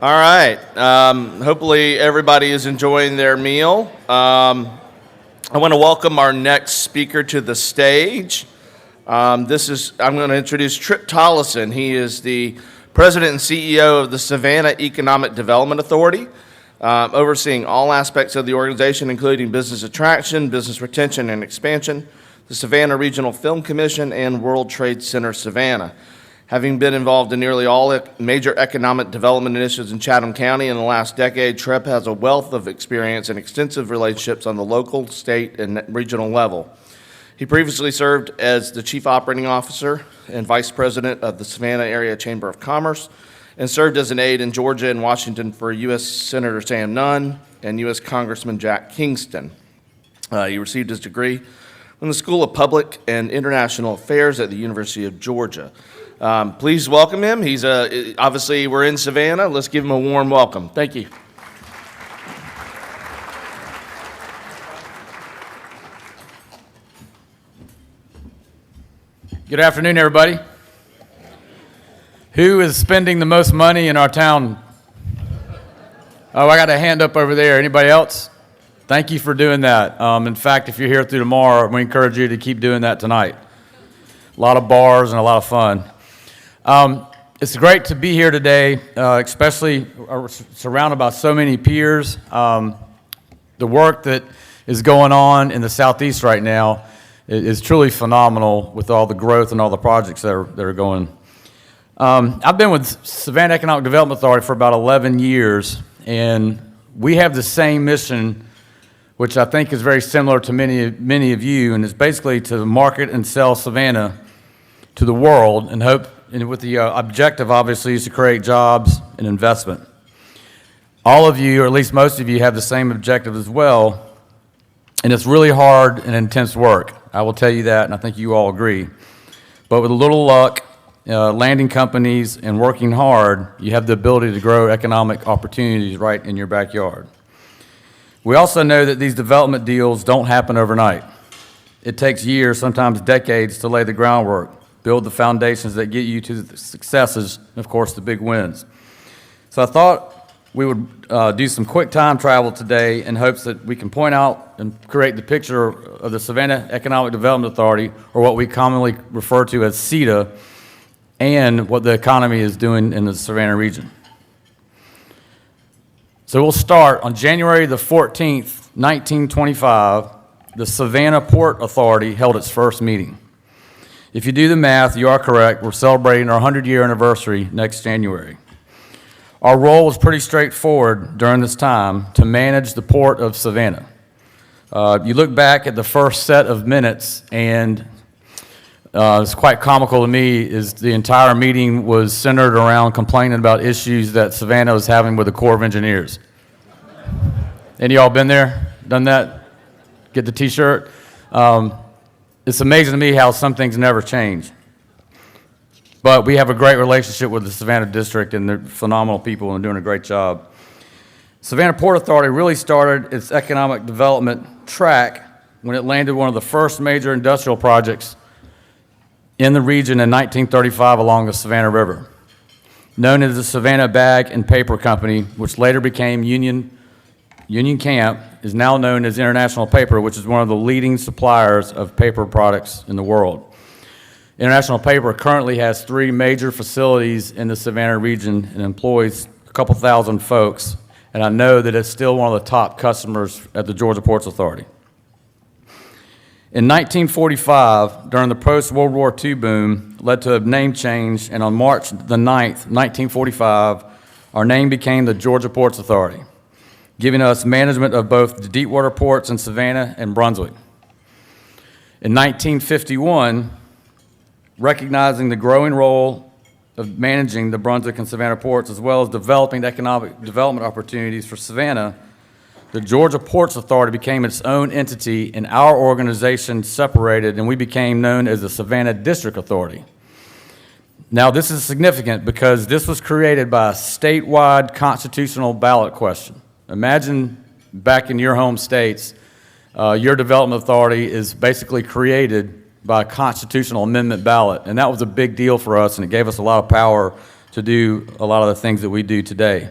All right. Hopefully everybody is enjoying their meal. I want to welcome our next speaker to the stage. I'm going to introduce Trip Tollison. He is the president and CEO of the Savannah Economic Development Authority, overseeing all aspects of the organization, including business attraction, business retention and expansion, the Savannah Regional Film Commission, and World Trade Center Savannah. Having been involved in nearly all major economic development initiatives in Chatham County in the last decade, Trip has a wealth of experience and extensive relationships on the local, state, and regional level. He previously served as the Chief Operating Officer and Vice President of the Savannah Area Chamber of Commerce, and served as an aide in Georgia and Washington for U.S. Senator Sam Nunn and U.S. Congressman Jack Kingston. He received his degree from the School of Public and International Affairs at the University of Georgia. Please welcome him. He's obviously we're in Savannah. Let's give him a warm welcome. Thank you. Good afternoon, everybody. Who is spending the most money in our town? Oh, I got a hand up over there. Anybody else? Thank you for doing that. In fact, if you're here through tomorrow, we encourage you to keep doing that tonight. A lot of bars and a lot of fun. It's great to be here today, especially surrounded by so many peers. The work that is going on in the Southeast right now is truly phenomenal with all the growth and all the projects that are going. I've been with Savannah Economic Development Authority for about 11 years, and we have the same mission, which I think is very similar to many of you, and it's basically to market and sell Savannah to the world and with the objective, obviously, is to create jobs and investment. All of you, or at least most of you, have the same objective as well, and it's really hard and intense work. I will tell you that, and I think you all agree. But with a little luck, landing companies and working hard, you have the ability to grow economic opportunities right in your backyard. We also know that these development deals don't happen overnight. It takes years, sometimes decades, to lay the groundwork, build the foundations that get you to the successes, and of course, the big wins. So I thought we would do some quick time travel today in hopes that we can point out and create the picture of the Savannah Economic Development Authority, or what we commonly refer to as SEDA, and what the economy is doing in the Savannah region. So we'll start on January the 14th, 1925, the Savannah Port Authority held its first meeting. If you do the math, you are correct. We're celebrating our 100-year anniversary next January. Our role was pretty straightforward during this time to manage the port of Savannah. You look back at the first set of minutes, and it's quite comical to me, is the entire meeting was centered around complaining about issues that Savannah was having with the Corps of Engineers. Any of y'all been there, done that? Get the t-shirt? It's amazing to me how some things never change. But we have a great relationship with the Savannah District, and they're phenomenal people and doing a great job. Savannah Port Authority really started its economic development track when it landed one of the first major industrial projects in the region in 1935 along the Savannah River, known as the Savannah Bag and Paper Company, which later became Union Camp, is now known as International Paper, which is one of the leading suppliers of paper products in the world. International Paper currently has 3 major facilities in the Savannah region and employs a couple thousand folks, and I know that it's still one of the top customers at the Georgia Ports Authority. In 1945, during the post-World War II boom, led to a name change, and on March the 9th, 1945, our name became the Georgia Ports Authority, giving us management of both the deepwater ports in Savannah and Brunswick. In 1951, recognizing the growing role of managing the Brunswick and Savannah ports, as well as developing economic development opportunities for Savannah, the Georgia Ports Authority became its own entity, and our organization separated, and we became known as the Savannah District Authority. Now, this is significant because this was created by a statewide constitutional ballot question. Imagine back in your home states, your development authority is basically created by a constitutional amendment ballot, and that was a big deal for us, and it gave us a lot of power to do a lot of the things that we do today.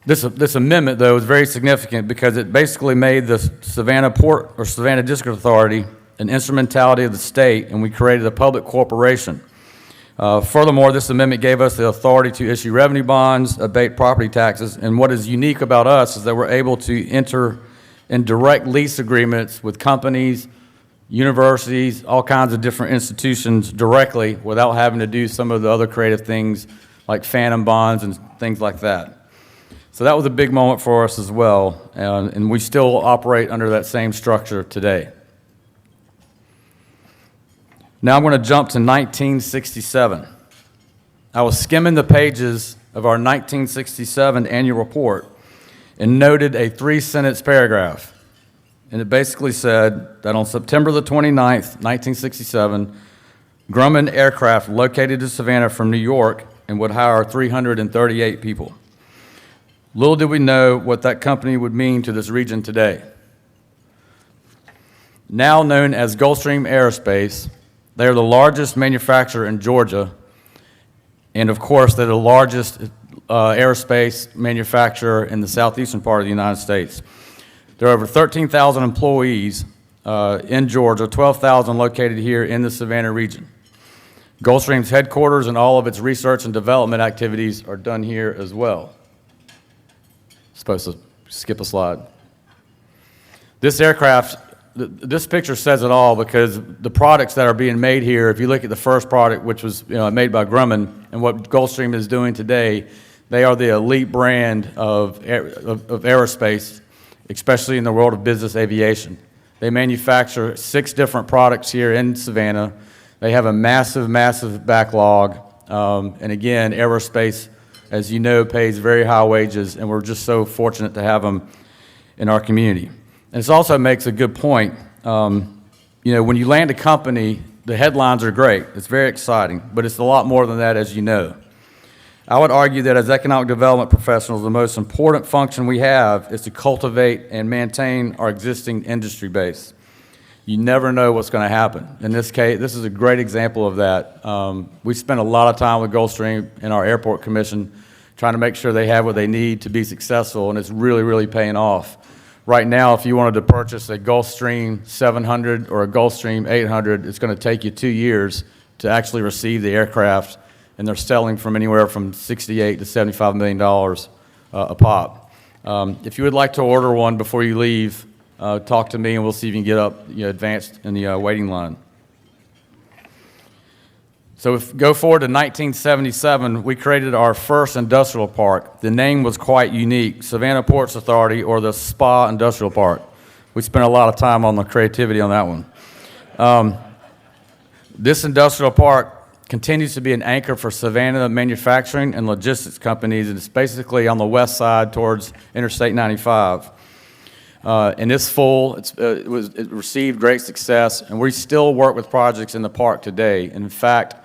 This amendment, though, is very significant because it basically made the Savannah Port or Savannah District Authority an instrumentality of the state, and we created a public corporation. Furthermore, this amendment gave us the authority to issue revenue bonds, abate property taxes, and what is unique about us is that we're able to enter in direct lease agreements with companies, universities, all kinds of different institutions directly without having to do some of the other creative things like phantom bonds and things like that. So that was a big moment for us as well, and we still operate under that same structure today. Now I'm going to jump to 1967. I was skimming the pages of our 1967 annual report and noted a 3-sentence paragraph. And it basically said that on September the 29th, 1967, Grumman Aircraft located in Savannah from New York and would hire 338 people. Little did we know what that company would mean to this region today. Now known as Gulfstream Aerospace, they are the largest manufacturer in Georgia, and of course, they're the largest aerospace manufacturer in the southeastern part of the United States. There are over 13,000 employees in Georgia, 12,000 located here in the Savannah region. Gulfstream's headquarters and all of its research and development activities are done here as well. Supposed to skip a slide. This aircraft, this picture says it all because the products that are being made here, if you look at the first product, which was made by Grumman, and what Gulfstream is doing today, they are the elite brand of aerospace, especially in the world of business aviation. They manufacture 6 different products here in Savannah. They have a massive, massive backlog. And again, aerospace, as you know, pays very high wages, and we're just so fortunate to have them in our community. And this also makes a good point. When you land a company, the headlines are great. It's very exciting, but it's a lot more than that, as you know. I would argue that as economic development professionals, the most important function we have is to cultivate and maintain our existing industry base. You never know what's going to happen. In this case, this is a great example of that. We spent a lot of time with Gulfstream and our airport commission trying to make sure they have what they need to be successful, and it's really, really paying off. Right now, if you wanted to purchase a Gulfstream 700 or a Gulfstream 800, it's going to take you 2 years to actually receive the aircraft, and they're selling from anywhere from $68 to $75 million a pop. If you would like to order one before you leave, talk to me, and we'll see if you can get up advanced in the waiting line. So if go forward to 1977, we created our first industrial park. The name was quite unique, Savannah Ports Authority, or the SPA Industrial Park. We spent a lot of time on the creativity on that one. This industrial park continues to be an anchor for Savannah manufacturing and logistics companies, and it's basically on the west side towards Interstate 95. And it's full. It received great success, and we still work with projects in the park today. In fact,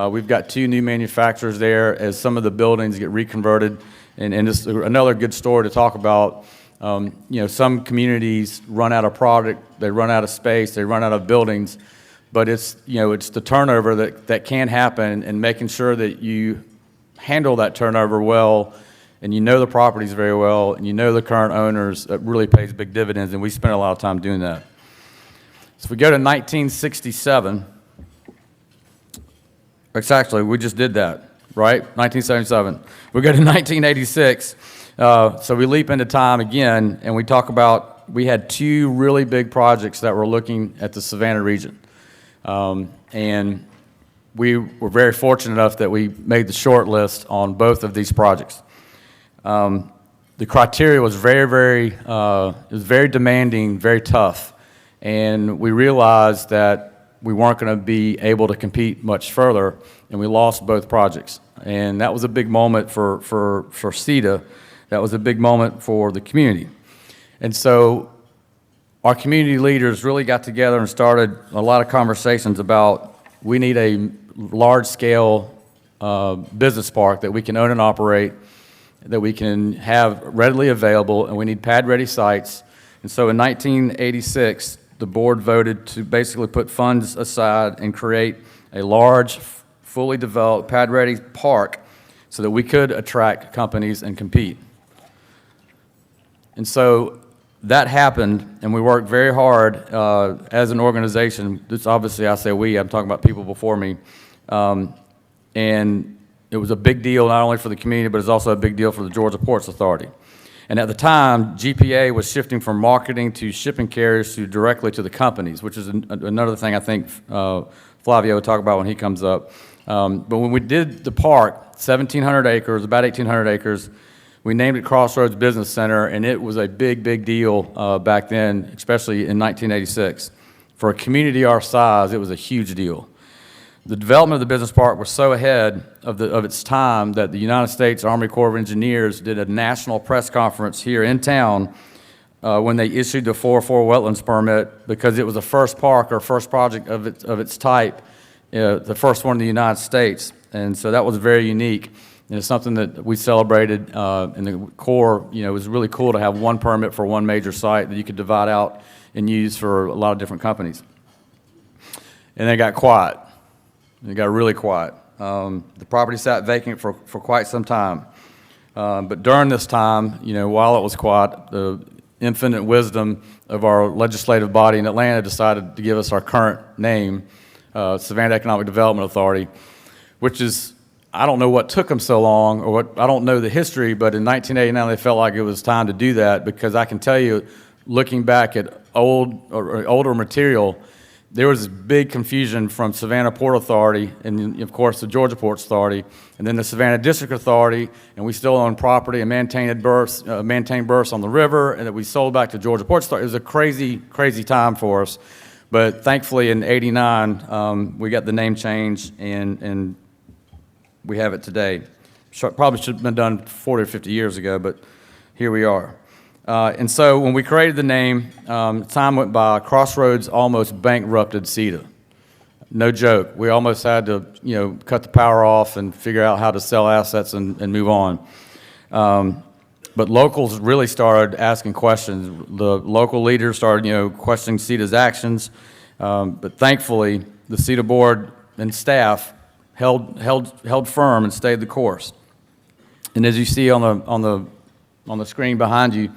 we've got 2 new manufacturers there as some of the buildings get reconverted. And it's another good story to talk about. Some communities run out of product, they run out of space, they run out of buildings, but it's the turnover that can happen, and making sure that you handle that turnover well, and you know the properties very well, and you know the current owners, that really pays big dividends, and we spend a lot of time doing that. So if we go to 1967, actually, we just did that, right? 1977. We go to 1986, so we leap into time again, and we talk about, we had 2 really big projects that were looking at the Savannah region. And we were very fortunate enough that we made the short list on both of these projects. The criteria was very demanding, very tough, and we realized that we weren't going to be able to compete much further, and we lost both projects. And that was a big moment for CETA. That was a big moment for the community. And so our community leaders really got together and started a lot of conversations about, we need a large-scale business park that we can own and operate, that we can have readily available, and we need pad-ready sites. And so in 1986, the board voted to basically put funds aside and create a large, fully developed, pad-ready park so that we could attract companies and compete. And so that happened, and we worked very hard as an organization. This obviously, I say we, I'm talking about people before me. And it was a big deal not only for the community, but it's also a big deal for the Georgia Ports Authority. And at the time, GPA was shifting from marketing to shipping carriers to directly to the companies, which is another thing I think Flavio will talk about when he comes up. But when we did the park, 1,700 acres, about 1,800 acres, we named it Crossroads Business Center, and it was a big, big deal back then, especially in 1986. For a community our size, it was a huge deal. The development of the business park was so ahead of its time that the United States Army Corps of Engineers did a national press conference here in town when they issued the 404 wetlands permit, because it was the first park or first project of its type, the first one in the United States. And so that was very unique. And it's something that we celebrated in the Corps. You know, it was really cool to have one permit for one major site that you could divide out and use for a lot of different companies. And they got quiet. It got really quiet. The property sat vacant for quite some time. But during this time, you know, while it was quiet, the infinite wisdom of our legislative body in Atlanta decided to give us our current name, Savannah Economic Development Authority, which is, I don't know what took them so long, or what, I don't know the history, but in 1989 they felt like it was time to do that, because I can tell you, looking back at older material, there was big confusion from Savannah Port Authority and, of course, the Georgia Ports Authority, and then the Savannah District Authority, and we still own property and maintained berths on the river, and that we sold back to Georgia Ports Authority. It was a crazy, crazy time for us, but thankfully in '89 we got the name change, and we have it today. Probably should have been done 40 or 50 years ago, but here we are. And so when we created the name, time went by, Crossroads almost bankrupted CETA. No joke. We almost had to, you know, cut the power off and figure out how to sell assets and move on. But locals really started asking questions. The local leaders started, you know, questioning CETA's actions. But thankfully, the CETA board and staff held firm and stayed the course. And as you see on the screen behind you,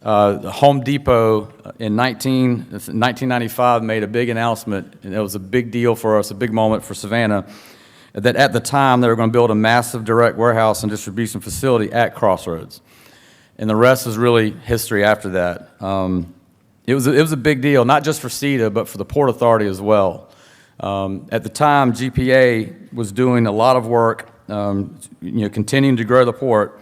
the Home Depot in 1995 made a big announcement, and it was a big deal for us, a big moment for Savannah, that at the time they were going to build a massive direct warehouse and distribution facility at Crossroads. And the rest is really history after that. It was a big deal, not just for CETA, but for the Port Authority as well. At the time, GPA was doing a lot of work, you know, continuing to grow the port.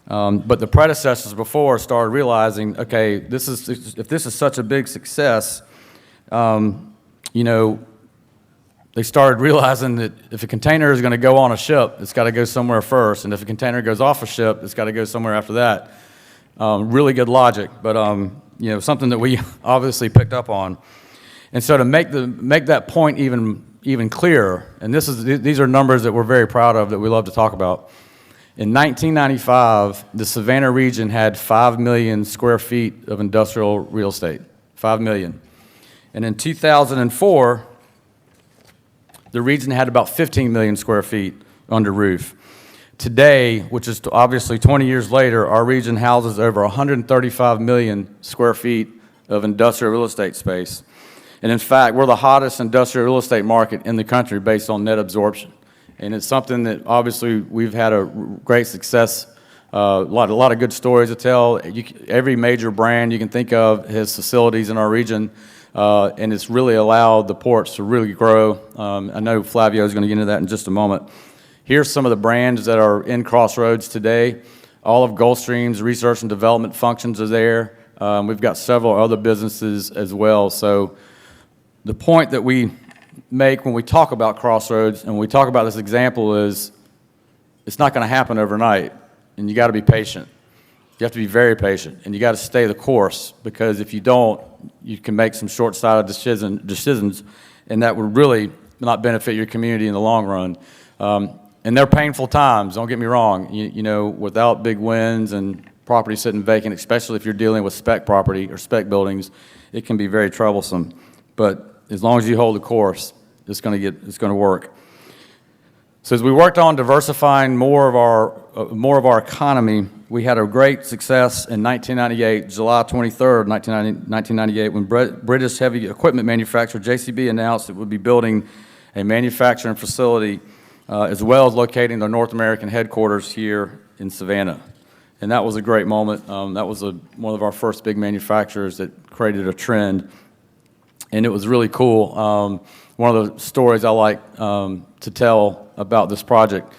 But the predecessors before started realizing, okay, if this is such a big success, you know, they started realizing that if a container is going to go on a ship, it's got to go somewhere first, and if a container goes off a ship, it's got to go somewhere after that. Really good logic, but you know, something that we obviously picked up on. And so to make that point even clearer, and these are numbers that we're very proud of, that we love to talk about. In 1995, the Savannah region had 5 million square feet of industrial real estate, 5 million. And in 2004, the region had about 15 million square feet under roof. Today, which is obviously 20 years later, our region houses over 135 million square feet of industrial real estate space. And in fact, we're the hottest industrial real estate market in the country based on net absorption. And it's something that obviously we've had a great success, a lot of good stories to tell. Every major brand you can think of has facilities in our region, and it's really allowed the ports to really grow. I know Flavio is going to get into that in just a moment. Here's some of the brands that are in Crossroads today. All of Gulfstream's research and development functions are there. We've got several other businesses as well. So the point that we make when we talk about Crossroads and when we talk about this example is it's not going to happen overnight, and you got to be patient. You have to be very patient, and you got to stay the course, because if you don't, you can make some short-sighted decisions, and that would really not benefit your community in the long run. And they're painful times, don't get me wrong. You know, without big wins and property sitting vacant, especially if you're dealing with spec property or spec buildings, it can be very troublesome. But as long as you hold the course, it's going to work. So as we worked on diversifying more of our economy, we had a great success in 1998, July 23rd, 1998, when British heavy equipment manufacturer JCB announced it would be building a manufacturing facility as well as locating their North American headquarters here in Savannah. And that was a great moment. That was one of our first big manufacturers that created a trend. And it was really cool. One of the stories I like to tell about this project,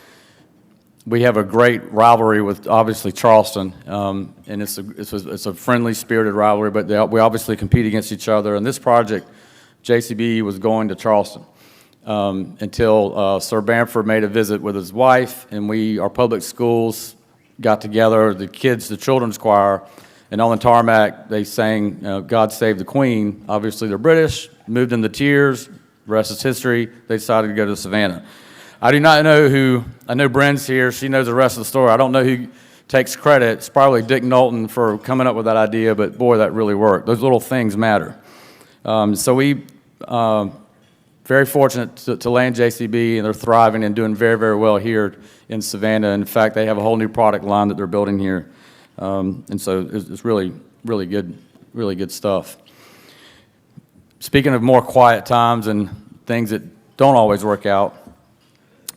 we have a great rivalry with obviously Charleston, and it's a friendly spirited rivalry, but we obviously compete against each other. And this project, JCB was going to Charleston until Sir Bamford made a visit with his wife, and our public schools got together, the children's choir, and on the tarmac they sang God Save the Queen. Obviously they're British, moved into tears, the rest is history. They decided to go to Savannah. I do not know I know Bryn's here, she knows the rest of the story. I don't know who takes credit. It's probably Dick Knowlton for coming up with that idea, but boy, that really worked. Those little things matter. So we, very fortunate to land JCB, and they're thriving and doing very, very well here in Savannah. In fact, they have a whole new product line that they're building here. And so it's really, really good stuff. Speaking of more quiet times and things that don't always work out,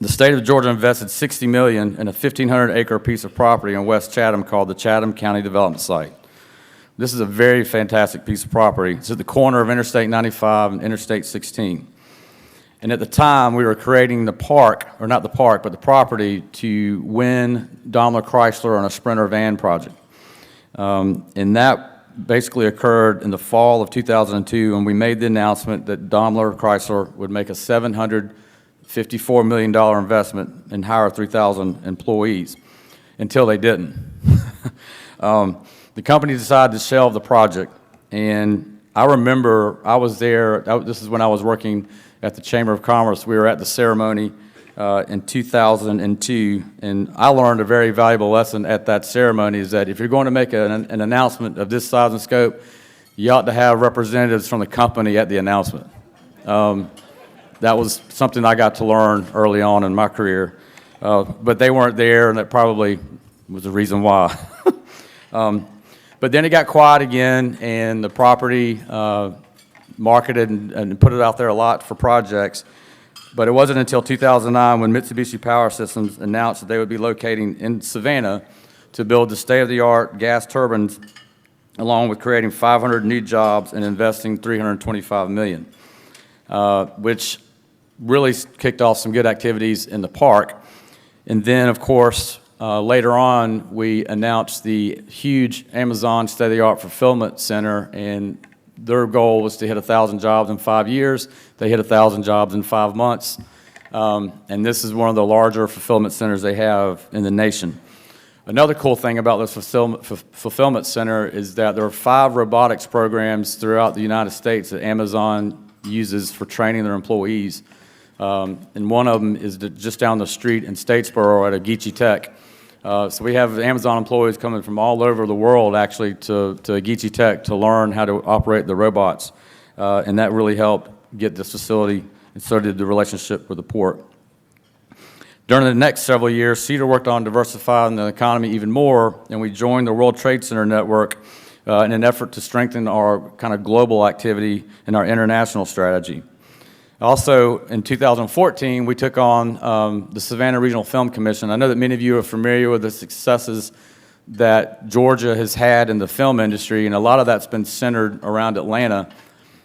the state of Georgia invested $60 million in a 1,500-acre piece of property in West Chatham called the Chatham County Development Site. This is a very fantastic piece of property. It's at the corner of Interstate 95 and Interstate 16. And at the time, we were creating the park, or not the park, but the property to win Daimler Chrysler on a Sprinter van project. And that basically occurred in the fall of 2002, and we made the announcement that Daimler Chrysler would make a $754 million investment and hire 3,000 employees, until they didn't. The company decided to shelve the project, and I remember I was there. This is when I was working at the Chamber of Commerce. We were at the ceremony in 2002, and I learned a very valuable lesson at that ceremony, is that if you're going to make an announcement of this size and scope, you ought to have representatives from the company at the announcement. That was something I got to learn early on in my career, but they weren't there, and that probably was the reason why. But then it got quiet again, and the property marketed and put it out there a lot for projects. But it wasn't until 2009 when Mitsubishi Power Systems announced that they would be locating in Savannah to build the state-of-the-art gas turbines, along with creating 500 new jobs and investing $325 million, which really kicked off some good activities in the park. And then, of course, later on, we announced the huge Amazon state-of-the-art fulfillment center, and their goal was to hit 1,000 jobs in 5 years. They hit 1,000 jobs in 5 months. And this is one of the larger fulfillment centers they have in the nation. Another cool thing about this fulfillment center is that there are 5 robotics programs throughout the United States that Amazon uses for training their employees. And one of them is just down the street in Statesboro at Geechee Tech. So we have Amazon employees coming from all over the world, actually, to Geechee Tech to learn how to operate the robots. And that really helped get this facility and started the relationship with the port. During the next several years, Cedar worked on diversifying the economy even more, and we joined the World Trade Center network in an effort to strengthen our kind of global activity and our international strategy. Also, in 2014, we took on the Savannah Regional Film Commission. I know that many of you are familiar with the successes that Georgia has had in the film industry, and a lot of that's been centered around Atlanta.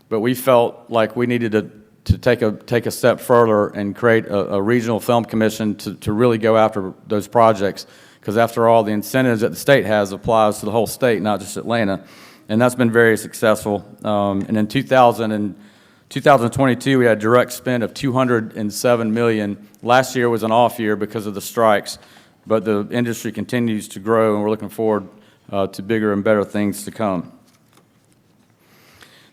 But we felt like we needed to take a step further and create a regional film commission to really go after those projects, because after all, the incentives that the state has applies to the whole state, not just Atlanta. And that's been very successful. And in 2022, we had a direct spend of $207 million. Last year was an off year because of the strikes, but the industry continues to grow, and we're looking forward to bigger and better things to come.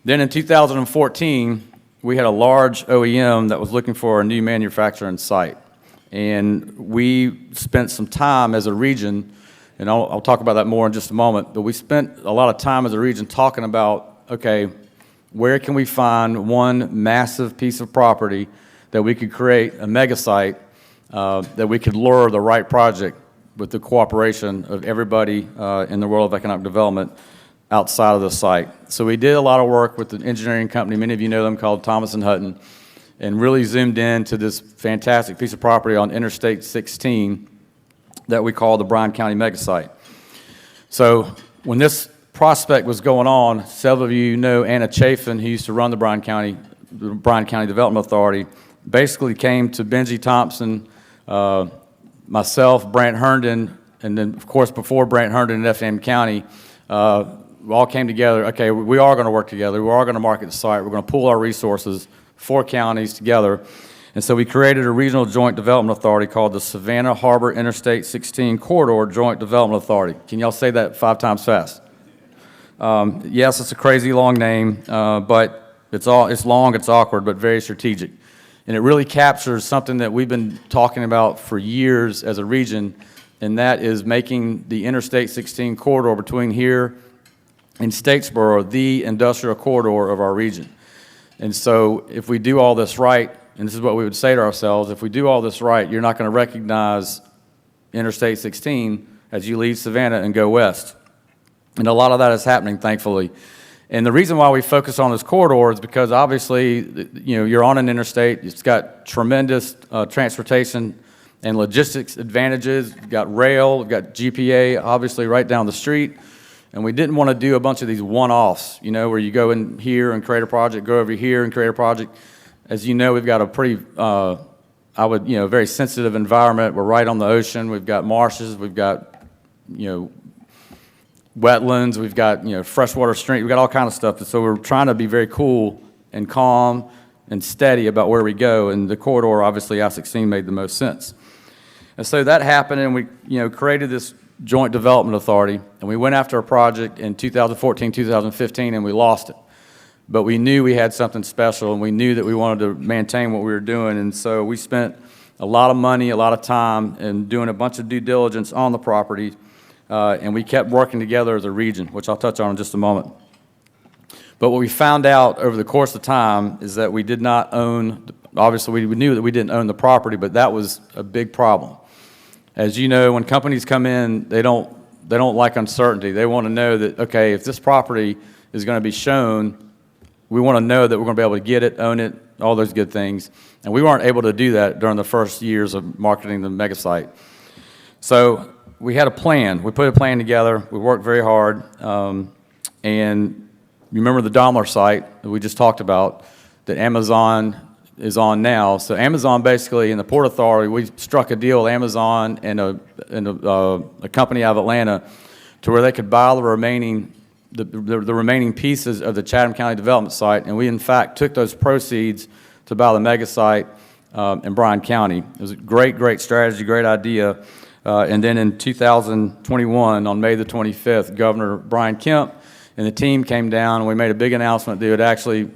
Then in 2014, we had a large OEM that was looking for a new manufacturing site. And we spent some time as a region, and I'll talk about that more in just a moment, but we spent a lot of time as a region talking about, okay, where can we find one massive piece of property that we could create a mega site that we could lure the right project with the cooperation of everybody in the world of economic development outside of the site. So we did a lot of work with the engineering company, many of you know them, called Thomas & Hutton, and really zoomed in to this fantastic piece of property on Interstate 16 that we call the Bryan County Mega Site. So when this prospect was going on, several of you know Anna Chafin, who used to run the Bryan County Development Authority, basically came to Benji Thompson, myself, Brant Herndon, and then, of course, before Brant Herndon in Effingham County, we all came together. Okay, we are going to work together. We are going to market the site. We're going to pool our resources, 4 counties together. And so we created a regional joint development authority called the Savannah Harbor Interstate 16 Corridor Joint Development Authority. Can y'all say that 5 times fast? Yes, it's a crazy long name, but it's long, it's awkward, but very strategic. And it really captures something that we've been talking about for years as a region, and that is making the Interstate 16 corridor between here and Statesboro the industrial corridor of our region. And so if we do all this right, and this is what we would say to ourselves, if we do all this right, you're not going to recognize Interstate 16 as you leave Savannah and go west. And a lot of that is happening, thankfully. And the reason why we focus on this corridor is because obviously, you know, you're on an interstate. It's got tremendous transportation and logistics advantages. You've got rail, you've got GPA, obviously right down the street. And we didn't want to do a bunch of these one-offs, you know, where you go in here and create a project, go over here and create a project. As you know, we've got a pretty, very sensitive environment. We're right on the ocean. We've got marshes. We've got, wetlands. We've got, freshwater stream. We've got all kinds of stuff. So we're trying to be very cool and calm and steady about where we go. And the corridor, obviously, I-16 made the most sense. And so that happened, and we, created this joint development authority, and we went after a project in 2014, 2015, and we lost it. But we knew we had something special, and we knew that we wanted to maintain what we were doing, and so we spent a lot of money, a lot of time, and doing a bunch of due diligence on the property, and we kept working together as a region, which I'll touch on in just a moment. But what we found out over the course of time is that we did not own, obviously we knew that we didn't own the property, but that was a big problem. As you know, when companies come in, they don't like uncertainty. They want to know that, okay, if this property is going to be shown, we want to know that we're going to be able to get it, own it, all those good things. And we weren't able to do that during the first years of marketing the mega site. So we had a plan. We put a plan together. We worked very hard. And you remember the Daimler site that we just talked about that Amazon is on now. So Amazon basically, in the Port Authority, we struck a deal with Amazon and a company out of Atlanta to where they could buy the remaining pieces of the Chatham County Development Site, and we in fact took those proceeds to buy the mega site in Bryan County. It was a great strategy, great idea. And then in 2021, on May the 25th, Governor Brian Kemp and the team came down, and we made a big announcement that they would actually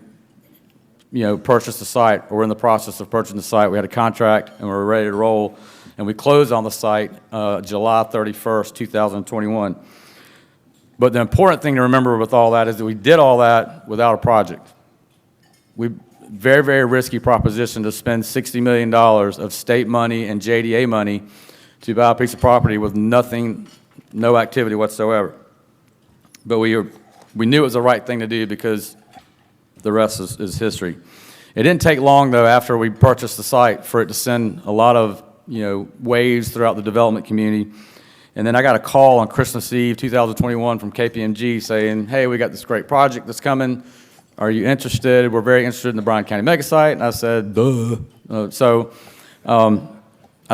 purchase the site. We're in the process of purchasing the site. We had a contract, and we were ready to roll, and we closed on the site July 31st, 2021. But the important thing to remember with all that is that we did all that without a project. Very, very risky proposition to spend $60 million of state money and JDA money to buy a piece of property with nothing, no activity whatsoever. But we knew it was the right thing to do because the rest is history. It didn't take long, though, after we purchased the site for it to send a lot of waves throughout the development community. And then I got a call on Christmas Eve 2021 from KPMG saying, hey, we got this great project that's coming. Are you interested? We're very interested in the Bryan County mega site. And I said, duh. I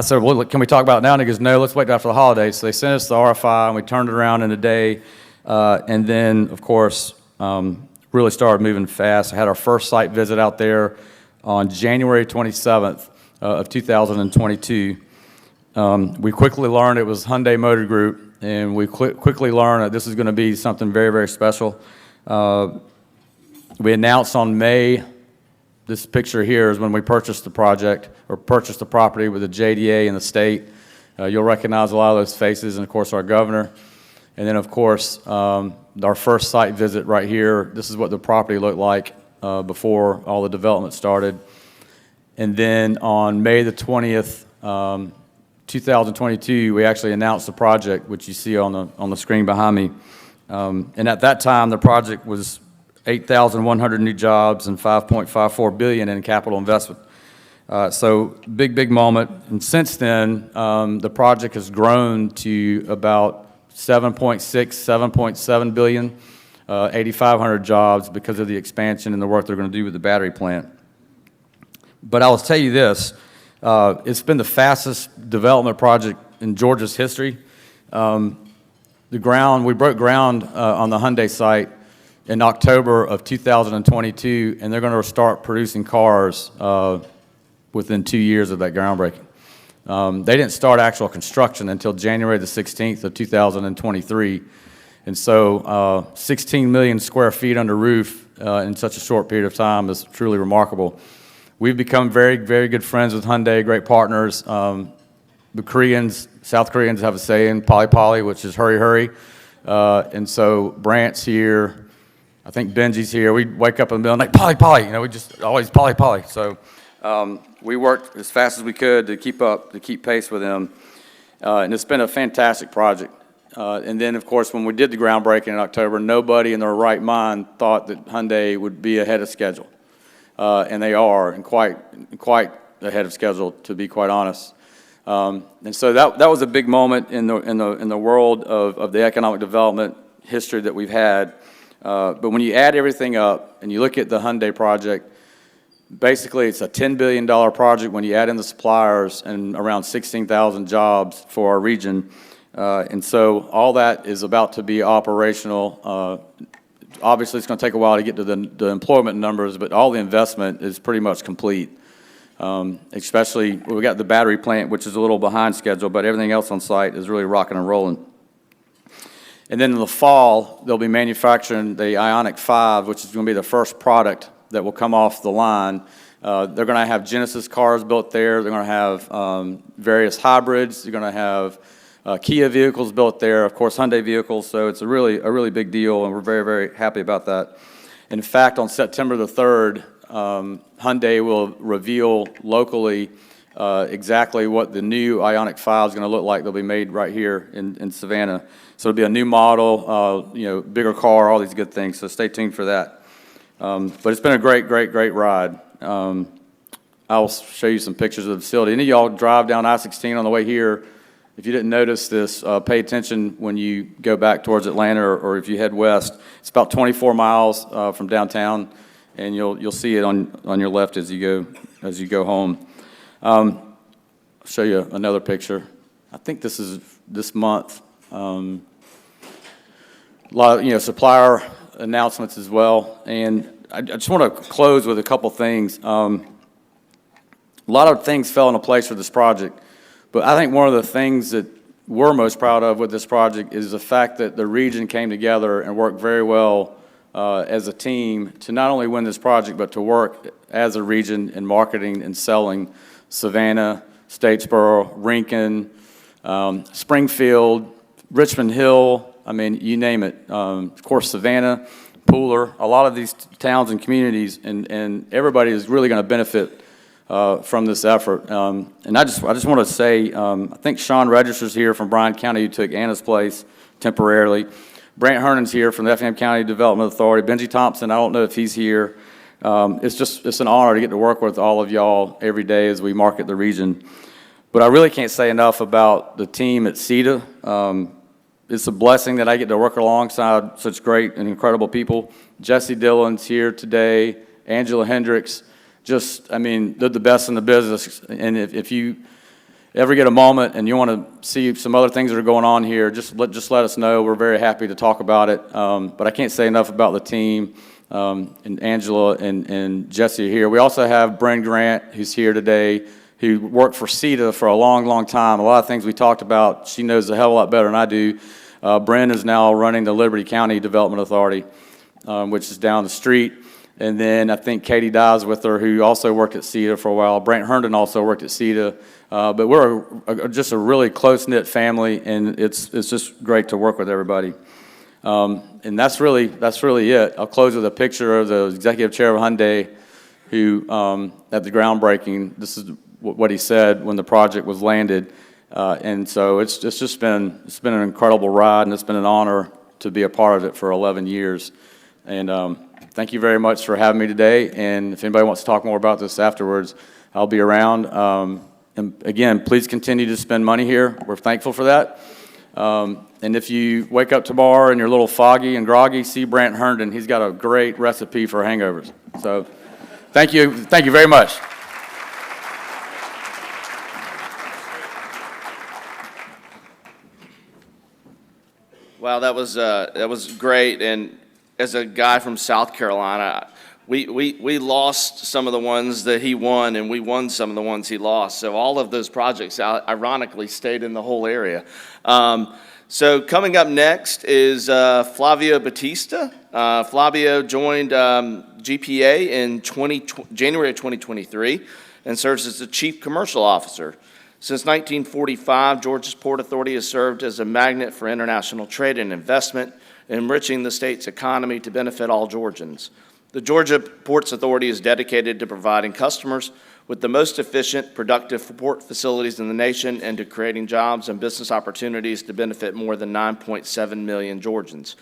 said, well, can we talk about it now? And he goes, no, let's wait till after the holidays. So they sent us the RFI, and we turned it around in a day. And then, of course, really started moving fast. I had our first site visit out there on January 27th of 2022. We quickly learned it was Hyundai Motor Group, and we quickly learned that this is going to be something very, very special. We announced on May, this picture here is when we purchased the project, or purchased the property with the JDA in the state. You'll recognize a lot of those faces, and of course our governor. And then of course, our first site visit right here, this is what the property looked like before all the development started. And then on May the 20th, 2022, we actually announced the project, which you see on the screen behind me. And at that time, the project was 8,100 new jobs and $5.54 billion in capital investment. So big moment. And since then, the project has grown to about 7.7 billion, 8,500 jobs because of the expansion and the work they're going to do with the battery plant. But I will tell you this, it's been the fastest development project in Georgia's history. We broke ground on the Hyundai site in October of 2022, and they're going to start producing cars within 2 years of that groundbreaking. They didn't start actual construction until January the 16th of 2023. And so 16 million square feet under roof in such a short period of time is truly remarkable. We've become very good friends with Hyundai, great partners. The South Koreans have a saying, "Pali," which is hurry, hurry. And so Brant's here. I think Benji's here. We wake up in the middle of the night, Pali. We just always Pali. So we worked as fast as we could to keep pace with them. And it's been a fantastic project. And then, of course, when we did the groundbreaking in October, nobody in their right mind thought that Hyundai would be ahead of schedule. And they are, and quite ahead of schedule, to be quite honest. And so that was a big moment in the world of the economic development history that we've had. But when you add everything up and you look at the Hyundai project, basically it's a $10 billion project when you add in the suppliers and around 16,000 jobs for our region. And so all that is about to be operational. Obviously, it's going to take a while to get to the employment numbers, but all the investment is pretty much complete. Especially, we got the battery plant, which is a little behind schedule, but everything else on site is really rocking and rolling. And then in the fall, they'll be manufacturing the Ioniq 5, which is going to be the first product that will come off the line. They're going to have Genesis cars built there. They're going to have various hybrids. They're going to have Kia vehicles built there, of course, Hyundai vehicles. So it's a really big deal, and we're very happy about that. In fact, on September the 3rd, Hyundai will reveal locally exactly what the new Ioniq 5 is going to look like. They'll be made right here in Savannah. So it'll be a new model, bigger car, all these good things. So stay tuned for that. But it's been a great ride. I'll show you some pictures of the facility. Any of y'all drive down I-16 on the way here? If you didn't notice this, pay attention when you go back towards Atlanta or if you head west. It's about 24 miles from downtown, and you'll see it on your left as you go home. I'll show you another picture. I think this is this month. A lot of supplier announcements as well, and I just want to close with a couple things. A lot of things fell into place for this project, but I think one of the things that we're most proud of with this project is the fact that the region came together and worked very well as a team to not only win this project, but to work as a region in marketing and selling Savannah, Statesboro, Rincon, Springfield, Richmond Hill, I mean, you name it. Of course, Savannah, Pooler, a lot of these towns and communities, and everybody is really going to benefit from this effort. And I just want to say, I think Sean Register's here from Bryan County, who took Anna's place temporarily. Brant Hernan's here from the Effingham County Development Authority. Benji Thompson, I don't know if he's here. It's an honor to get to work with all of y'all every day as we market the region. But I really can't say enough about the team at CETA. It's a blessing that I get to work alongside such great and incredible people. Jesse Dillon's here today, Angela Hendricks. They're the best in the business. And if you ever get a moment and you want to see some other things that are going on here, just let us know. We're very happy to talk about it. But I can't say enough about the team. And Angela and Jesse are here. We also have Bryn Grant, who's here today, who worked for CETA for a long time. A lot of things we talked about, she knows a hell of a lot better than I do. Bryn is now running the Liberty County Development Authority, which is down the street. And then I think Katie Dyes with her, who also worked at CETA for a while. Brant Herndon also worked at CETA. But we're just a really close-knit family, and it's just great to work with everybody. And that's really it. I'll close with a picture of the executive chair of Hyundai, who at the groundbreaking. This is what he said when the project was landed. And so it's been an incredible ride, and it's been an honor to be a part of it for 11 years. And thank you very much for having me today. And if anybody wants to talk more about this afterwards, I'll be around. And again, please continue to spend money here. We're thankful for that. And if you wake up tomorrow and you're a little foggy and groggy, see Brant Herndon. He's got a great recipe for hangovers. So thank you very much. Wow, that was great. And as a guy from South Carolina, we lost some of the ones that he won, and we won some of the ones he lost. So all of those projects, ironically, stayed in the whole area. So coming up next is Flavio Batista. Flavio joined GPA in January of 2023 and serves as the Chief Commercial Officer. Since 1945, Georgia's Port Authority has served as a magnet for international trade and investment, enriching the state's economy to benefit all Georgians. The Georgia Ports Authority is dedicated to providing customers with the most efficient, productive port facilities in the nation and to creating jobs and business opportunities to benefit more than 9.7 million Georgians.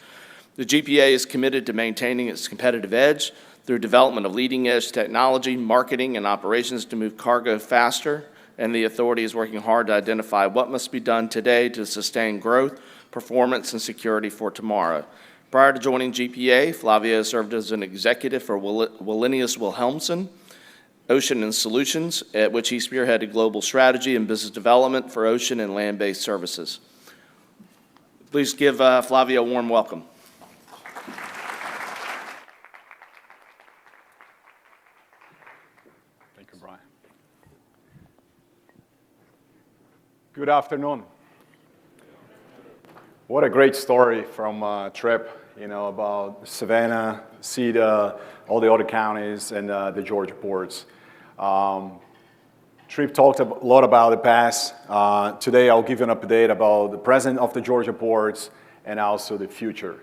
The GPA is committed to maintaining its competitive edge through development of leading-edge technology, marketing, and operations to move cargo faster, and the authority is working hard to identify what must be done today to sustain growth, performance, and security for tomorrow. Prior to joining GPA, Flavio served as an executive for Wallenius Wilhelmsen Ocean and Solutions, at which he spearheaded global strategy and business development for ocean and land-based services. Please give Flavio a warm welcome. Thank you, Brian. Good afternoon. What a great story from Trip, about Savannah, CETA, all the other counties, and the Georgia ports. Trip talked a lot about the past. Today, I'll give you an update about the present of the Georgia ports and also the future.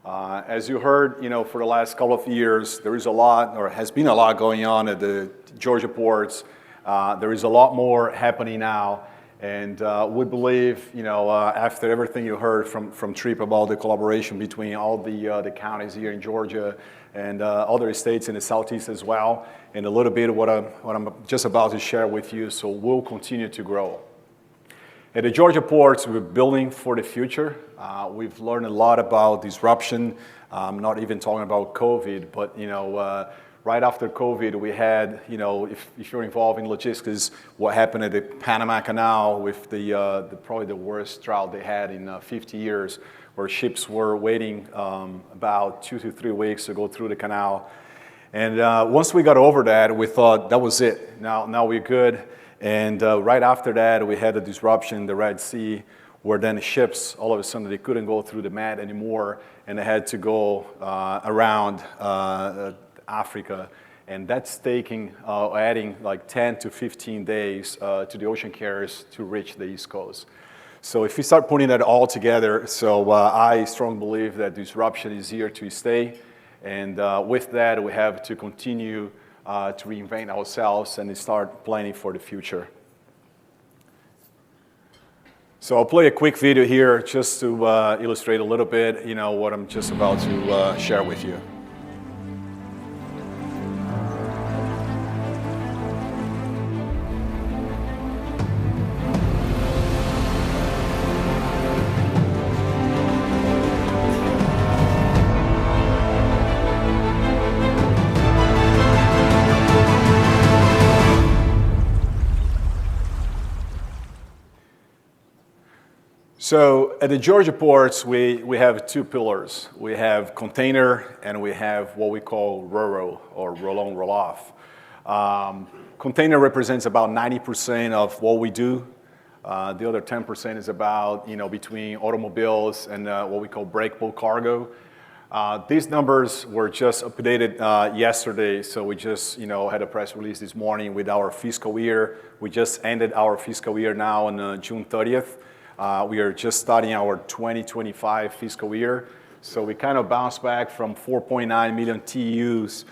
As you heard, for the last couple of years, there is a lot, or has been a lot going on at the Georgia ports. There is a lot more happening now. And we believe, after everything you heard from Trip about the collaboration between all the counties here in Georgia and other states in the Southeast as well, and a little bit of what I'm just about to share with you, so we'll continue to grow. At the Georgia ports, we're building for the future. We've learned a lot about disruption. I'm not even talking about COVID, but right after COVID, we had, if you're involved in logistics, what happened at the Panama Canal with probably the worst drought they had in 50 years, where ships were waiting about 2 to 3 weeks to go through the canal. And once we got over that, we thought that was it. Now we're good. And right after that, we had a disruption in the Red Sea, where then the ships, all of a sudden, they couldn't go through the Med anymore, and they had to go around Africa, and that's adding like 10 to 15 days to the ocean carriers to reach the East Coast. So if we start putting that all together, I strongly believe that disruption is here to stay, and with that, we have to continue to reinvent ourselves and start planning for the future. So I'll play a quick video here just to illustrate a little bit, what I'm just about to share with you. So at the Georgia ports, we have two pillars. We have container and we have what we call RoRo, or roll-on, roll-off. Container represents about 90% of what we do. The other 10% is about, between automobiles and what we call breakable cargo. These numbers were just updated yesterday, so we just, had a press release this morning with our fiscal year. We just ended our fiscal year now on June 30th. We are just starting our 2025 fiscal year. So we kind of bounced back from 4.9 million TEUs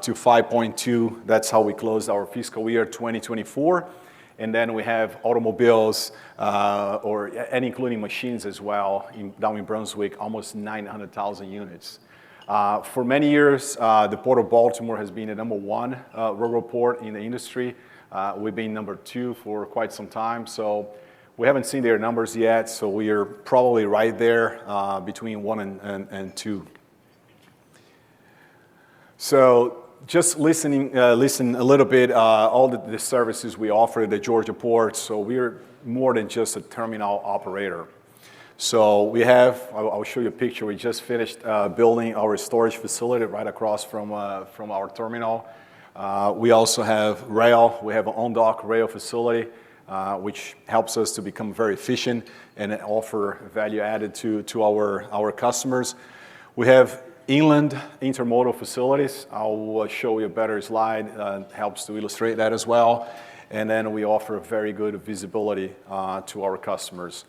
to 5.2. That's how we closed our fiscal year 2024. And then we have automobiles, and including machines as well, down in Brunswick, almost 900,000 units. For many years, the Port of Baltimore has been the number one railroad port in the industry. We've been number two for quite some time. So we haven't seen their numbers yet, so we are probably right there between 1 and 2. So just listen a little bit, all the services we offer at the Georgia ports. So we're more than just a terminal operator. So we have, I'll show you a picture. We just finished building our storage facility right across from our terminal. We also have rail. We have an on-dock rail facility, which helps us to become very efficient and offer value added to our customers. We have inland intermodal facilities. I'll show you a better slide, helps to illustrate that as well. And then we offer very good visibility to our customers.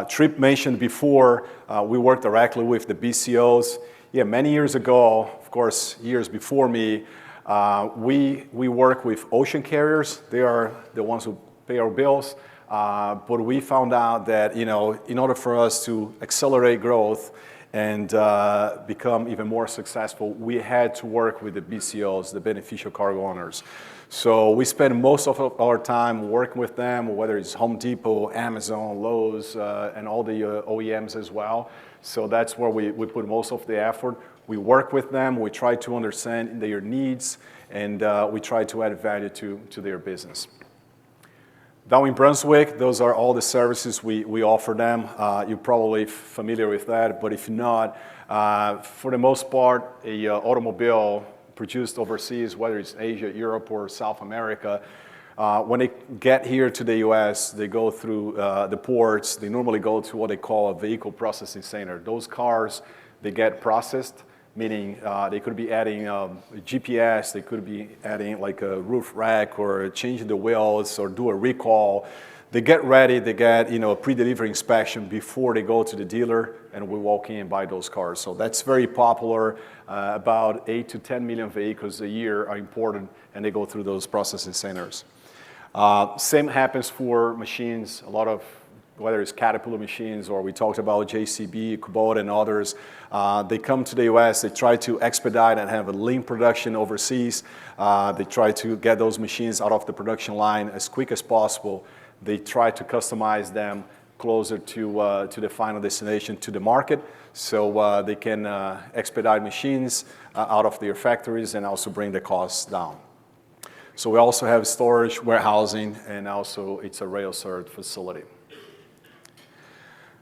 Tripp mentioned before, we work directly with the BCOs. Yeah, many years ago, of course, years before me, we work with ocean carriers. They are the ones who pay our bills. But we found out that, in order for us to accelerate growth and become even more successful, we had to work with the BCOs, the beneficial cargo owners. So we spend most of our time working with them, whether it's Home Depot, Amazon, Lowe's, and all the OEMs as well. So that's where we put most of the effort. We work with them, we try to understand their needs, and we try to add value to their business. Down in Brunswick, those are all the services we offer them. You're probably familiar with that, but if not, for the most part, a automobile produced overseas, whether it's Asia, Europe, or South America, when they get here to the U.S., they go through the ports. They normally go to what they call a vehicle processing center. Those cars, they get processed, meaning they could be adding a GPS, they could be adding like a roof rack or changing the wheels or do a recall. They get ready, they get a pre-delivery inspection before they go to the dealer, and we walk in and buy those cars. So that's very popular. About 8 to 10 million vehicles a year are imported, and they go through those processing centers. Same happens for machines. A lot of, whether it's Caterpillar machines or we talked about JCB, Kubota, and others, they come to the U.S., they try to expedite and have a lean production overseas. They try to get those machines out of the production line as quick as possible. They try to customize them closer to the final destination, to the market, so they can expedite machines out of their factories and also bring the costs down. So we also have storage, warehousing, and also it's a rail-served facility.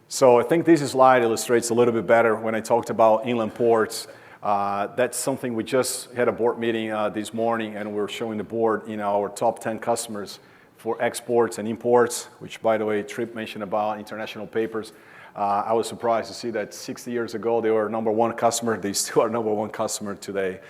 So I think this slide illustrates a little bit better when I talked about inland ports. That's something we just had a board meeting this morning, and we're showing the board our top 10 customers for exports and imports, which, by the way, Tripp mentioned about international papers. I was surprised to see that 60 years ago they were number one customer. They still are number one customer today.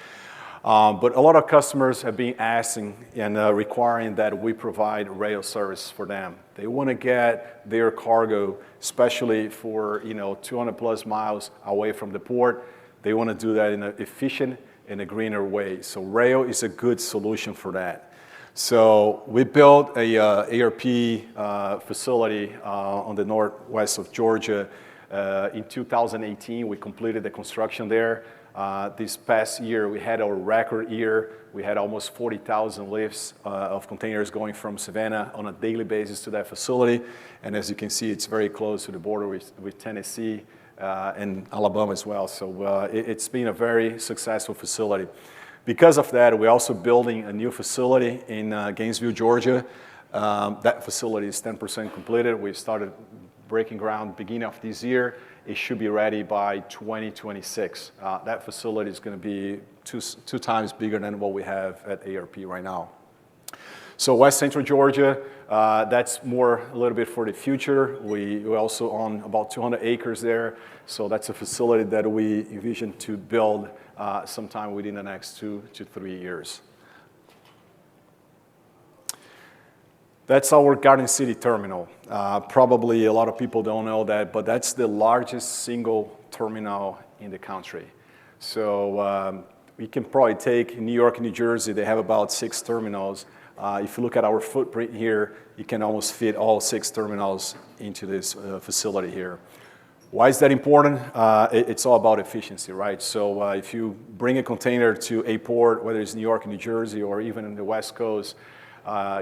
But a lot of customers have been asking and requiring that we provide rail service for them. They want to get their cargo, especially for 200 plus miles away from the port. They want to do that in an efficient and a greener way. So rail is a good solution for that. So we built a ARP facility on the northwest of Georgia. In 2018, we completed the construction there. This past year, we had our record year. We had almost 40,000 lifts of containers going from Savannah on a daily basis to that facility. And as you can see, it's very close to the border with Tennessee and Alabama as well. So it's been a very successful facility. Because of that, we're also building a new facility in Gainesville, Georgia. That facility is 10% completed. We started breaking ground beginning of this year. It should be ready by 2026. That facility is going to be two times bigger than what we have at ARP right now. So West Central Georgia, that's more a little bit for the future. We also own about 200 acres there. So that's a facility that we envision to build sometime within the next 2 to 3 years. That's our Garden City terminal. Probably a lot of people don't know that, but that's the largest single terminal in the country. So we can probably take New York and New Jersey, they have about 6 terminals. If you look at our footprint here, you can almost fit all 6 terminals into this facility here. Why is that important? It's all about efficiency, right? So if you bring a container to a port, whether it's New York, New Jersey, or even in the West Coast,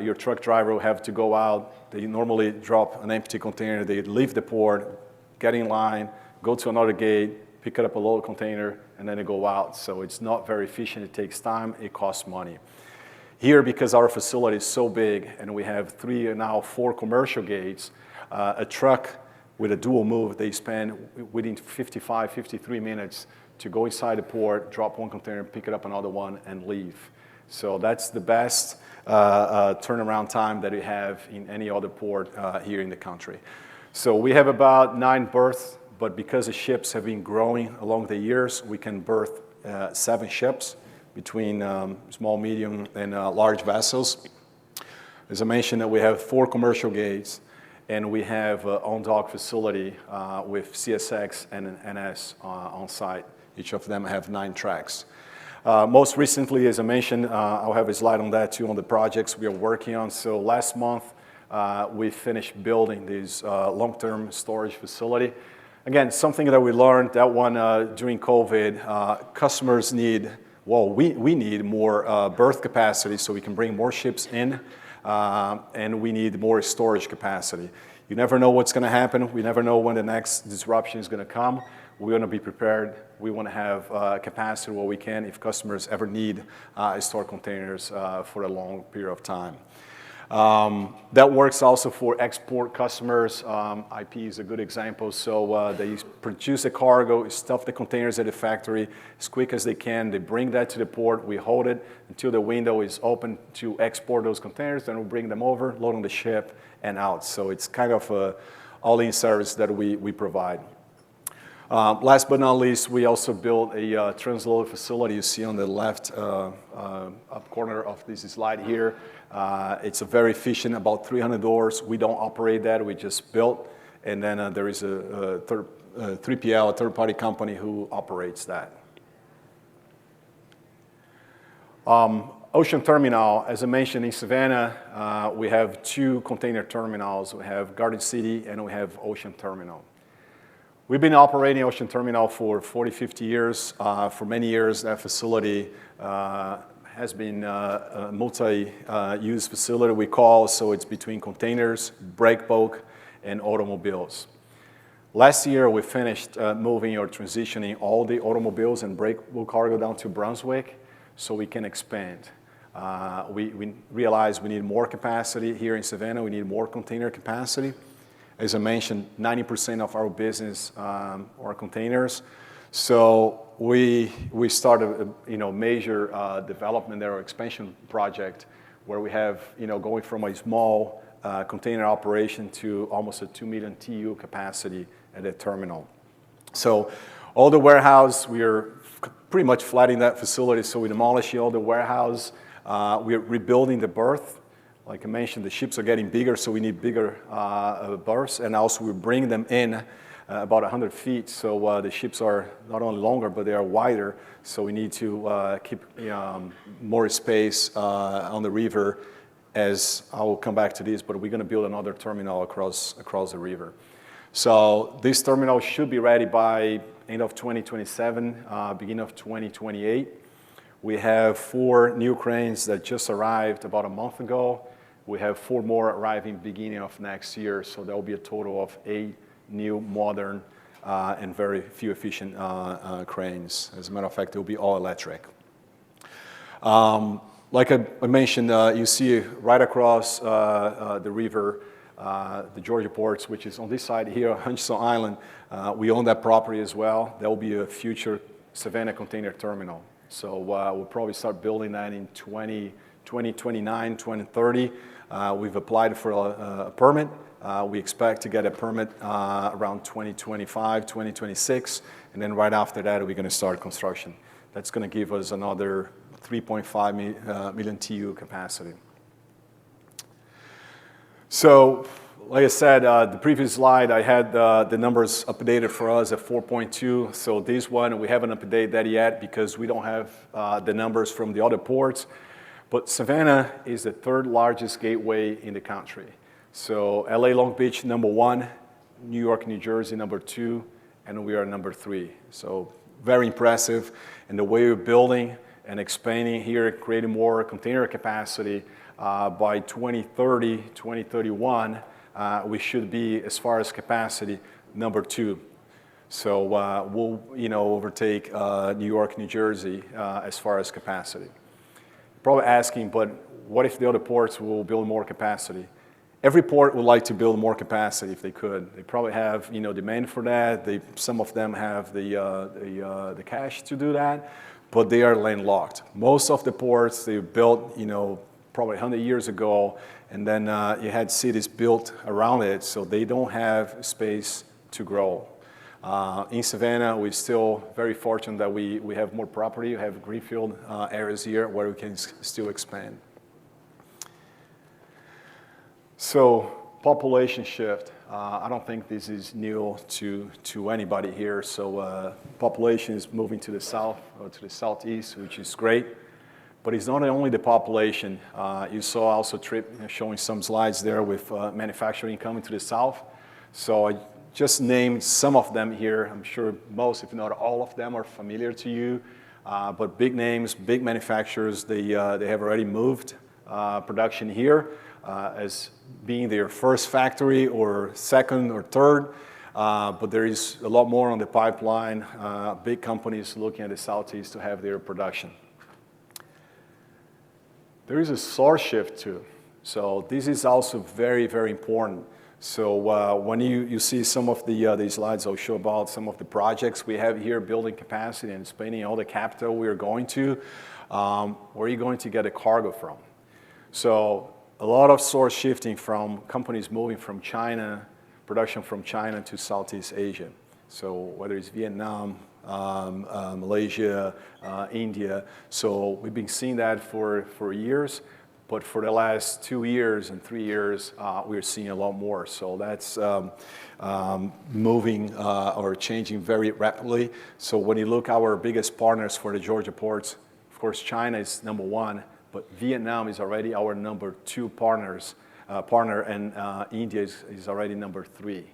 your truck driver will have to go out. They normally drop an empty container. They leave the port, get in line, go to another gate, pick up a loaded container, and then they go out. So it's not very efficient. It takes time. It costs money. Here, because our facility is so big, and we have 3 and now 4 commercial gates, a truck with a dual move, they spend within 55, 53 minutes to go inside the port, drop one container, pick it up another one, and leave. So that's the best turnaround time that we have in any other port here in the country. So we have about 9 berths, but because the ships have been growing along the years, we can berth 7 ships between small, medium, and large vessels. As I mentioned, we have 4 commercial gates, and we have an on-dock facility with CSX and an NS on site. Each of them have 9 tracks. Most recently, as I mentioned, I'll have a slide on that too, on the projects we are working on. So last month, we finished building this long-term storage facility. Again, something that we learned, that one during COVID, customers need, well, we need more berth capacity so we can bring more ships in, and we need more storage capacity. You never know what's going to happen. We never know when the next disruption is going to come. We want to be prepared. We want to have capacity where we can if customers ever need store containers for a long period of time. That works also for export customers. IP is a good example. So they produce a cargo, stuff the containers at the factory as quick as they can. They bring that to the port. We hold it until the window is open to export those containers. Then we bring them over, load on the ship, and out. So it's kind of an all-in service that we provide. Last but not least, we also built a transload facility you see on the left up corner of this slide here. It's a very efficient, about 300 doors. We don't operate that, we just built. And then there is a 3PL, a third-party company who operates that. Ocean Terminal, as I mentioned, in Savannah, we have 2 container terminals. We have Garden City and we have Ocean Terminal. We've been operating Ocean Terminal for 40, 50 years. For many years, that facility has been a multi-use facility, we call, so it's between containers, break bulk, and automobiles. Last year, we finished moving or transitioning all the automobiles and break bulk cargo down to Brunswick so we can expand. We realized we need more capacity here in Savannah. We need more container capacity. As I mentioned, 90% of our business are containers. So we started a major development there, or expansion project, where we have going from a small container operation to almost a 2 million TEU capacity at the terminal. So all the warehouse, we are pretty much flattening that facility. So we demolish all the warehouse. We are rebuilding the berth. Like I mentioned, the ships are getting bigger, so we need bigger berths, and also we bring them in about 100 feet, so the ships are not only longer, but they are wider, so we need to keep more space on the river, as I will come back to this, but we're going to build another terminal across the river. So this terminal should be ready by end of 2027, beginning of 2028. We have 4 new cranes that just arrived about a month ago. We have 4 more arriving beginning of next year, so there will be a total of 8 new, modern, and very fuel efficient cranes. As a matter of fact, they will be all electric. Like I mentioned, you see right across the river, the Georgia ports, which is on this side here, Huntington Island. We own that property as well. There will be a future Savannah container terminal. So we'll probably start building that in 2029, 2030. We've applied for a permit. We expect to get a permit around 2025, 2026. And then right after that, we're going to start construction. That's going to give us another 3.5 million TEU capacity. So like I said, the previous slide, I had the numbers updated for us at 4.2. So this one, we haven't updated that yet because we don't have the numbers from the other ports. But Savannah is the third largest gateway in the country. So LA Long Beach, number 1, New York, New Jersey, number 2, and we are number 3. So very impressive. And the way we're building and expanding here, creating more container capacity, by 2030, 2031, we should be, as far as capacity, number 2. So we'll, overtake New York, New Jersey as far as capacity. Probably asking, but what if the other ports will build more capacity? Every port would like to build more capacity if they could. They probably have, demand for that. Some of them have the cash to do that, but they are landlocked. Most of the ports they built, probably 100 years ago, and then you had cities built around it, so they don't have space to grow. In Savannah, we're still very fortunate that we have more property. We have greenfield areas here where we can still expand. So population shift. I don't think this is new to anybody here. So population is moving to the south or to the southeast, which is great. But it's not only the population. You saw also Trip showing some slides there with manufacturing coming to the south. So I just named some of them here. I'm sure most, if not all of them, are familiar to you. But big names, big manufacturers, they have already moved production here as being their first factory or second or third. But there is a lot more on the pipeline. Big companies looking at the southeast to have their production. There is a source shift too. So this is also very, very important. So when you see some of the slides, I'll show about some of the projects we have here, building capacity and spending all the capital we are going to, where are you going to get a cargo from? So a lot of source shifting from companies moving from China, production from China to Southeast Asia. So whether it's Vietnam, Malaysia, India. So we've been seeing that for years. But for the last 2 years and 3 years, we're seeing a lot more. So that's moving or changing very rapidly. So when you look at our biggest partners for the Georgia ports, of course, China is number 1, but Vietnam is already our number 2 partner, and India is already number 3.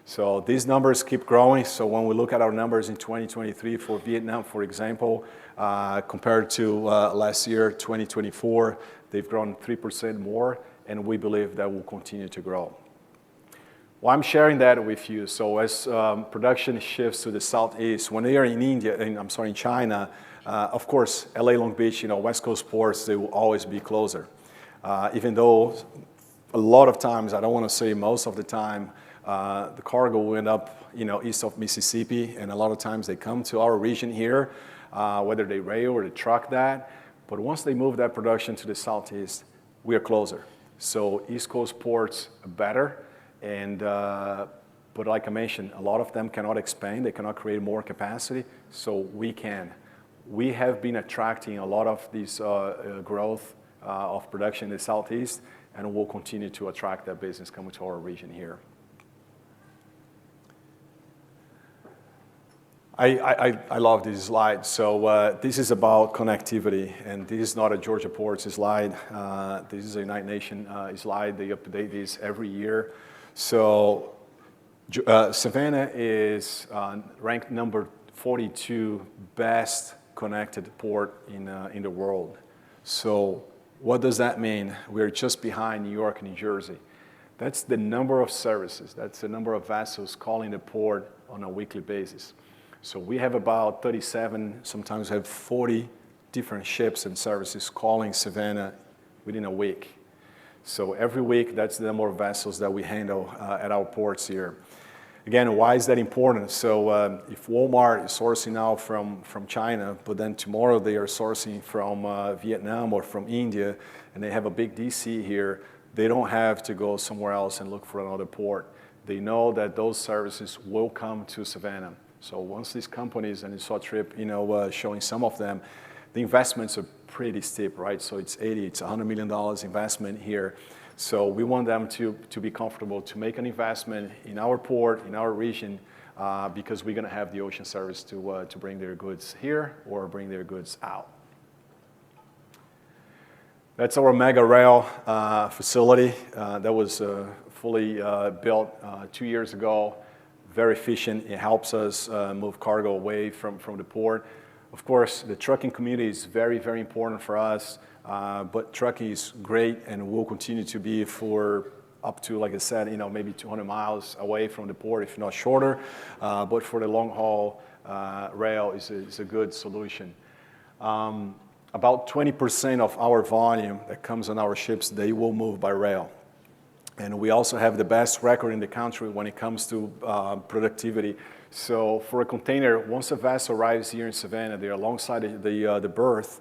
So these numbers keep growing. So when we look at our numbers in 2023 for Vietnam, for example, compared to last year, 2024, they've grown 3% more, and we believe that will continue to grow. Well, I'm sharing that with you. So as production shifts to the southeast, when they are in China, of course, LA Long Beach, West Coast ports, they will always be closer. Even though a lot of times, I don't want to say most of the time, the cargo will end up, east of Mississippi, and a lot of times they come to our region here, whether they rail or they truck that. But once they move that production to the southeast, we are closer. So East Coast ports are better, and but like I mentioned, a lot of them cannot expand. They cannot create more capacity, so we can. We have been attracting a lot of this growth of production in the southeast, and we'll continue to attract that business coming to our region here. I love this slide. So this is about connectivity, and this is not a Georgia Ports slide. This is a United Nations slide. They update this every year. So Savannah is ranked number 42 best connected port in the world. So what does that mean? We're just behind New York and New Jersey. That's the number of services. That's the number of vessels calling the port on a weekly basis. So we have about 37, sometimes we have 40 different ships and services calling Savannah within a week. So every week, that's the number of vessels that we handle at our ports here. Again, why is that important? So if Walmart is sourcing now from China, but then tomorrow they are sourcing from Vietnam or from India, and they have a big DC here, they don't have to go somewhere else and look for another port. They know that those services will come to Savannah. So once these companies, and you saw Trip, showing some of them, the investments are pretty steep, right? So it's $100 million investment here. So we want them to be comfortable to make an investment in our port, in our region, because we're going to have the ocean service to bring their goods here or bring their goods out. That's our mega rail facility that was fully built 2 years ago. Very efficient. It helps us move cargo away from the port. Of course, the trucking community is very, very important for us, but trucking is great and will continue to be for up to, like I said, maybe 200 miles away from the port, if not shorter. But for the long haul, rail is a good solution. About 20% of our volume that comes on our ships, they will move by rail. And we also have the best record in the country when it comes to productivity. So for a container, once a vessel arrives here in Savannah, they're alongside the berth.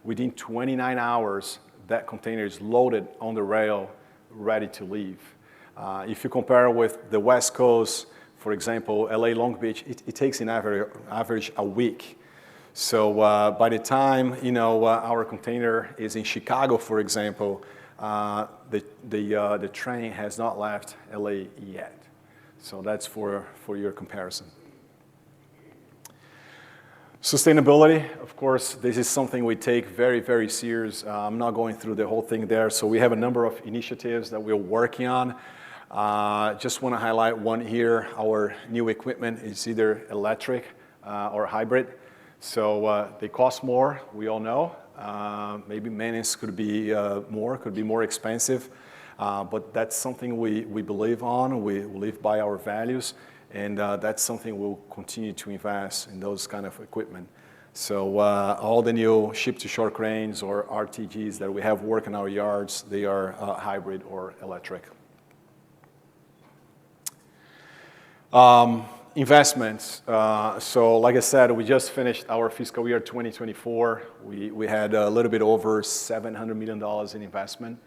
Within 29 hours, that container is loaded on the rail, ready to leave. If you compare with the West Coast, for example, LA Long Beach, it takes an average a week. So by the time our container is in Chicago, for example, the train has not left LA yet. So that's for your comparison. Sustainability, of course, this is something we take very, very serious. I'm not going through the whole thing there. So we have a number of initiatives that we're working on. Just want to highlight one here. Our new equipment is either electric or hybrid. So they cost more, we all know. Maybe maintenance could be more expensive. But that's something we believe on. We live by our values. And that's something we'll continue to invest in those kind of equipment. So all the new ship-to-shore cranes or RTGs that we have work in our yards, they are hybrid or electric. Investments. So like I said, we just finished our fiscal year 2024. We had a little bit over $700 million in investment.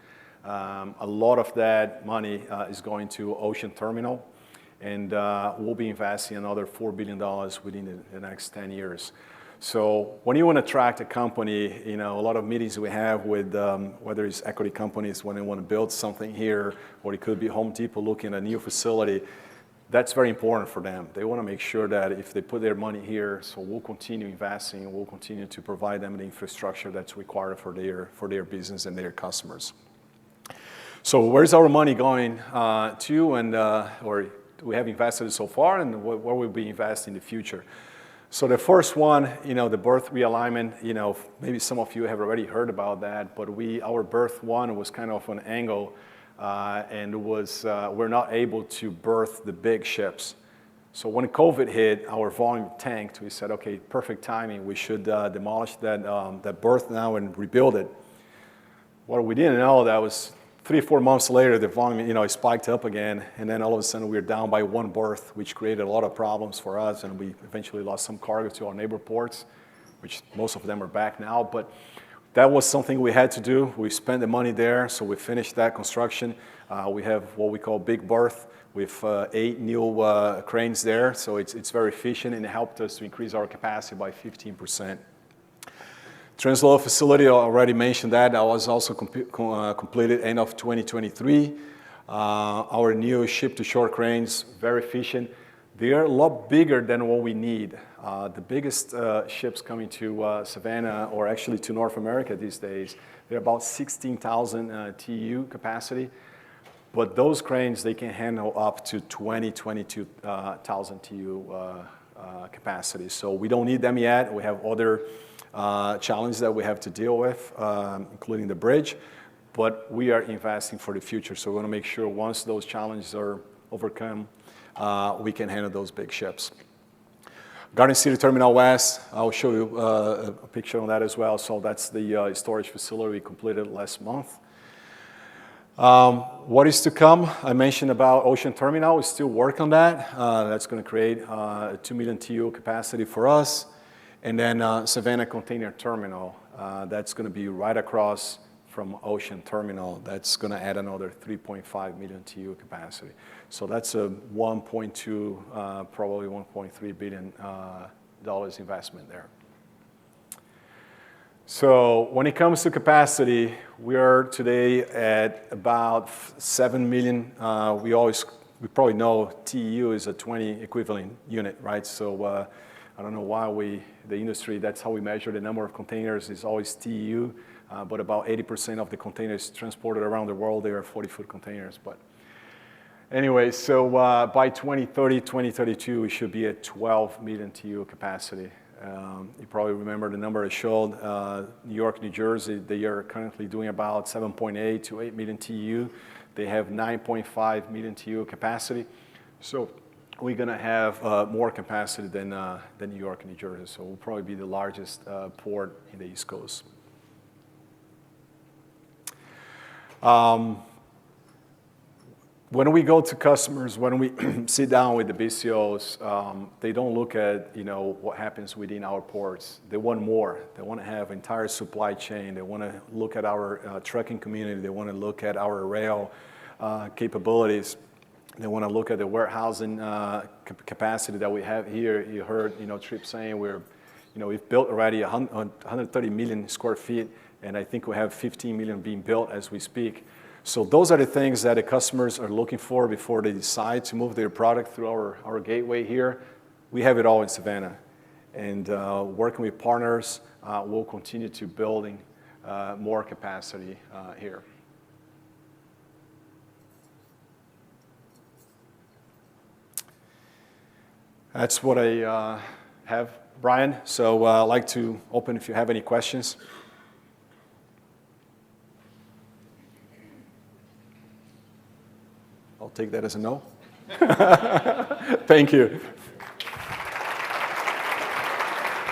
A lot of that money is going to Ocean Terminal, and we'll be investing another $4 billion within the next 10 years. So when you want to attract a company, a lot of meetings we have with whether it's equity companies when they want to build something here, or it could be Home Depot looking at a new facility. That's very important for them. They want to make sure that if they put their money here, so we'll continue investing and we'll continue to provide them the infrastructure that's required for their business and their customers. So where's our money going to, and or we have invested so far, and where will we invest in the future? So the first one, the berth realignment, maybe some of you have already heard about that, but our berth one was kind of an angle. And we're not able to berth the big ships. So when COVID hit, our volume tanked. We said, okay, perfect timing. We should demolish that berth now and rebuild it. What we didn't know, that was 3 or 4 months later, the volume, spiked up again. And then all of a sudden, we were down by one berth, which created a lot of problems for us. And we eventually lost some cargo to our neighbor ports, which most of them are back now. But that was something we had to do. We spent the money there, so we finished that construction. We have what we call big berth with 8 new cranes there, so it's very efficient, and it helped us to increase our capacity by 15%. Transload facility, I already mentioned that. That was also completed end of 2023. Our new ship-to-shore cranes, very efficient. They are a lot bigger than what we need. The biggest ships coming to Savannah, or actually to North America these days, they're about 16,000 TEU capacity. But those cranes, they can handle up to 22,000 TEU capacity. So we don't need them yet. We have other challenges that we have to deal with, including the bridge. But we are investing for the future. So we want to make sure once those challenges are overcome, we can handle those big ships. Garden City Terminal West, I'll show you a picture on that as well. So that's the storage facility we completed last month. What is to come? I mentioned about Ocean Terminal. We still work on that. That's going to create a 2 million TEU capacity for us. And then Savannah Container Terminal, that's going to be right across from Ocean Terminal. That's going to add another 3.5 million TEU capacity. So that's a 1.2, probably 1.3 billion dollars investment there. So when it comes to capacity, we are today at about 7 million. We probably know TEU is a 20 equivalent unit, right? So I don't know why the industry, that's how we measure the number of containers, is always TEU, but about 80% of the containers transported around the world, they are 40-foot containers. But anyway, so by 2030, 2032, we should be at 12 million TEU capacity. You probably remember the number I showed. New York, New Jersey, they are currently doing about 7.8 to 8 million TEU. They have 9.5 million TEU capacity. So we're going to have more capacity than New York and New Jersey. So we'll probably be the largest port in the East Coast. When we go to customers, when we sit down with the BCOs, they don't look at what happens within our ports. They want more. They want to have entire supply chain. They want to look at our trucking community. They want to look at our rail capabilities. They want to look at the warehousing capacity that we have here. You heard Tripp saying we've built already 130 million square feet, and I think we have 15 million being built as we speak. So those are the things that the customers are looking for before they decide to move their product through our gateway here. We have it all in Savannah. And working with partners, we'll continue to building more capacity here. That's what I have, Brian. So I'd like to open if you have any questions. I'll take that as a no. Thank you.